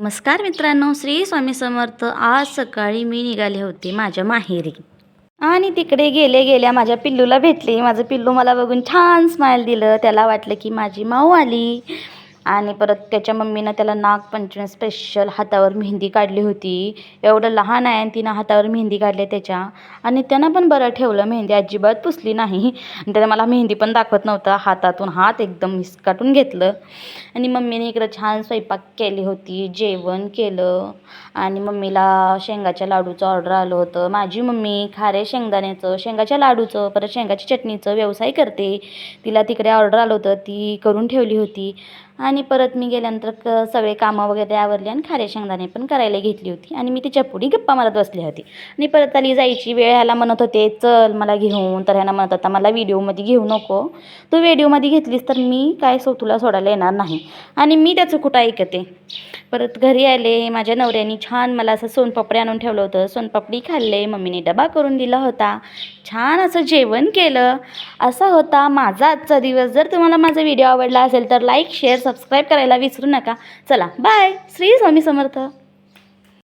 नमस्कार मित्रांनो, श्री स्वामी समर्थ. आज सकाळी मी निघाले होते माझ्या माहेरी आणि तिकडे गेल्या माझ्या पिल्लूला भेटले. माझं पिल्लू मला बघून छान स्माईल दिलं. त्याला वाटलं की माझी माऊ आली. आणि परत त्याच्या मम्मीनं त्याला नागपंचमी स्पेशल हातावर मेहंदी काढली होती. एवढं लहान आहे आणि तिनं हातावर मेहंदी काढली त्याच्या. आणि त्यानं पण बरं ठेवलं, मेहंदी अजिबात पुसली नाही. आणि त्यानं मला मेहंदी पण दाखवत नव्हता. हातातून हात एकदम हिसकाटून घेतलं. आणि मम्मीने इकडं छान स्वयंपाक केली होती, जेवण केलं. आणि मम्मीला शेंगाच्या लाडूचं ऑर्डर आलं होतं. माझी मम्मी खारे शेंगदाण्याचं, शेंगाच्या लाडूचं, परत शेंगाची चटणीचं व्यवसाय करते. तिला तिकडे ऑर्डर आलं होतं, ती करून ठेवली होती. आणि परत मी गेल्यानंतर सगळे कामं वगैरे आवरली आणि खारे शेंगदाणे पण करायला घेतली होती. आणि मी तिच्या पुढे गप्पा मारत बसली होती. आणि परत आली जायची वेळ. ह्याला म्हणत होते चल मला घेऊन, तर ह्याला म्हणत होता मला व्हिडिओमध्ये घेऊ नको, तू व्हिडिओमध्ये घेतलीस तर मी काय तुला सोडायला येणार नाही. आणि मी त्याचं कुठं ऐकते. परत घरी आले. माझ्या नवऱ्याने छान मला असं सोनपापडी आणून ठेवलं होतं. सोनपापडी खाल्ले. मम्मीने डबा करून दिला होता. छान असं जेवण केलं. असा होता माझा आजचा दिवस. जर तुम्हाला माझा व्हिडिओ आवडला असेल तर लाईक, शेअर, सबस्क्राईब करायला विसरू नका. चला बाय. श्री स्वामी समर्थ.